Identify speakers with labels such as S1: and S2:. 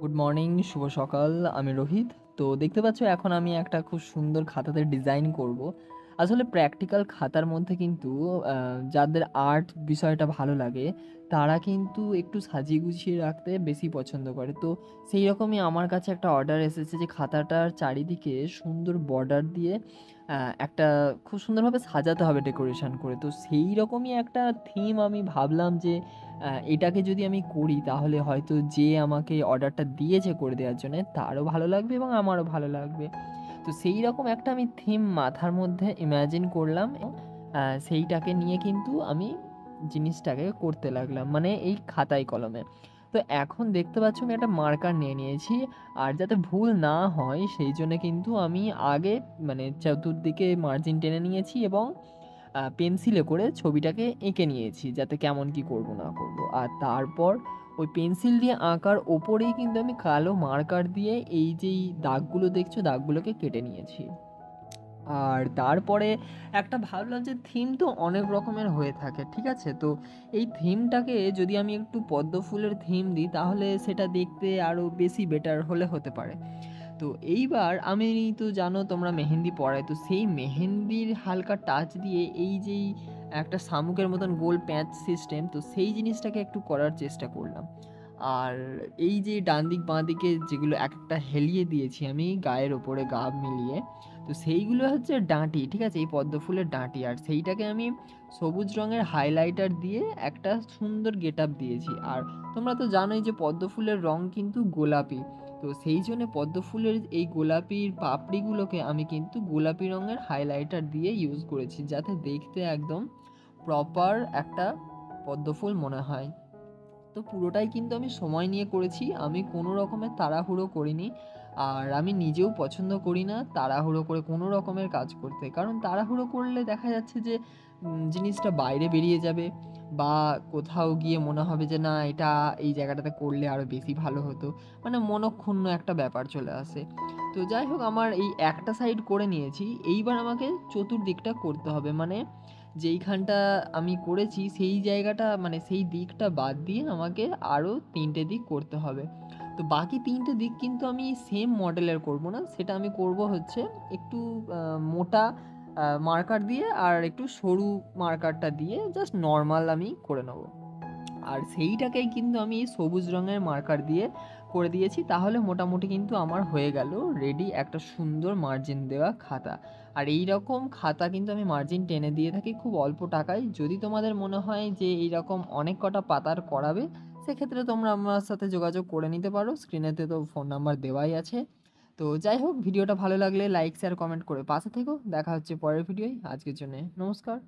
S1: Good morning, শুভ সকাল। আমি রোহিত। তো দেখতে পাচ্ছ এখন আমি একটা খুব সুন্দর খাতাতে ডিজাইন করব। আসলে প্র্যাকটিক্যাল খাতার মধ্যে কিন্তু যাদের আর্ট বিষয়টা ভালো লাগে তারা কিন্তু একটু সাজিয়ে গুছিয়ে রাখতে বেশি পছন্দ করে। তো সেই রকমই আমার কাছে একটা অর্ডার এসেছে যে খাতাটার চারিদিকে সুন্দর বর্ডার দিয়ে একটা খুব সুন্দরভাবে সাজাতে হবে ডেকোরেশন করে। তো সেই রকমই একটা থিম আমি ভাবলাম যে এটাকে যদি আমি করি তাহলে হয়তো যে আমাকে অর্ডারটা দিয়েছে করে দেওয়ার জন্যে তারও ভালো লাগবে এবং আমারও ভালো লাগবে। তো সেই রকম একটা আমি থিম মাথার মধ্যে ইমাজিন করলাম এবং সেইটাকে নিয়ে কিন্তু আমি জিনিসটাকে করতে লাগলাম, মানে এই খাতায় কলমে। তো এখন দেখতে পাচ্ছ আমি একটা মার্কার নিয়ে নিয়েছি। আর যাতে ভুল না হয় সেই জন্যে কিন্তু আমি আগে মানে চতুর্দিকে মার্জিন টেনে নিয়েছি এবং পেন্সিলে করে ছবিটাকে এঁকে নিয়েছি যাতে কেমন কি করব না করব। আর তারপর ওই পেন্সিল দিয়ে আঁকার ওপরেই কিন্তু আমি কালো মার্কার দিয়ে এই যেই দাগগুলো দেখছো দাগগুলোকে কেটে নিয়েছি। আর তারপরে একটা ভাবলাম যে থিম তো অনেক রকমের হয়ে থাকে, ঠিক আছে? তো এই থিমটাকে যদি আমি একটু পদ্ম ফুলের থিম দিই তাহলে সেটা দেখতে আরও বেশি বেটার হলে হতে পারে। তো এইবার আমি, তো জানো তোমরা মেহেন্দি পড়ায়, তো সেই মেহেন্দির হালকা টাচ দিয়ে এই যেই একটা শামুকের মতন গোল প্যাচ সিস্টেম, তো সেই জিনিসটাকে একটু করার চেষ্টা করলাম। আর এই যে ডান দিক বাঁ দিকে যেগুলো এক একটা হেলিয়ে দিয়েছি আমি গায়ের ওপরে গা মিলিয়ে, তো সেইগুলো হচ্ছে ডাঁটি, ঠিক আছে? এই পদ্ম ফুলের ডাঁটি। আর সেইটাকে আমি সবুজ রঙের হাইলাইটার দিয়ে একটা সুন্দর গেট আপ দিয়েছি। আর তোমরা তো জানোই যে পদ্ম ফুলের রং কিন্তু গোলাপি। তো সেই জন্য পদ্ম ফুলের এই গোলাপির পাপড়িগুলোকে আমি কিন্তু গোলাপি রঙের হাইলাইটার দিয়ে ইউজ করেছি যাতে দেখতে একদম প্রপার একটা পদ্ম ফুল মনে হয়। তো পুরোটাই কিন্তু আমি সময় নিয়ে করেছি, আমি কোনো রকমের তাড়াহুড়ো করিনি। আর আমি নিজেও পছন্দ করি না তাড়াহুড়ো করে কোনো রকমের কাজ করতে, কারণ তাড়াহুড়ো করলে দেখা যাচ্ছে যে জিনিসটা বাইরে বেরিয়ে যাবে বা কোথাও গিয়ে মনে হবে যে না এটা এই জায়গাটাতে করলে আরও বেশি ভালো হতো, মানে মনক্ষুণ্ণ একটা ব্যাপার চলে আসে। তো যাই হোক, আমার এই একটা সাইড করে নিয়েছি, এইবার আমাকে চতুর্দিকটা করতে হবে, মানে যেইখানটা আমি করেছি সেই জায়গাটা মানে সেই দিকটা বাদ দিয়ে আমাকে আরও ৩টে দিক করতে হবে। তো বাকি ৩টে দিক কিন্তু আমি সেম মডেলের করব না, সেটা আমি করব হচ্ছে একটু মোটা মার্কার দিয়ে আর একটু সরু মার্কারটা দিয়ে জাস্ট নর্মাল আমি করে নেব। আর সেইটাকেই কিন্তু আমি সবুজ রঙের মার্কার দিয়ে করে দিয়েছি, তাহলে মোটামুটি কিন্তু আমার হয়ে গেল রেডি একটা সুন্দর মার্জিন দেওয়া খাতা। আর এই রকম খাতা কিন্তু আমি মার্জিন টেনে দিয়ে থাকি খুব অল্প টাকায়। যদি তোমাদের মনে হয় যে এই রকম অনেক কটা পাতার করাবে, সেক্ষেত্রে তোমরা আমার সাথে যোগাযোগ করে নিতে পারো, স্ক্রিনেতে তো ফোন নাম্বার দেওয়াই আছে। তো যাই হোক, ভিডিওটা ভালো লাগলে লাইক শেয়ার কমেন্ট করে পাশে থেকো। দেখা হচ্ছে পরের ভিডিওয়। আজকের জন্য নমস্কার।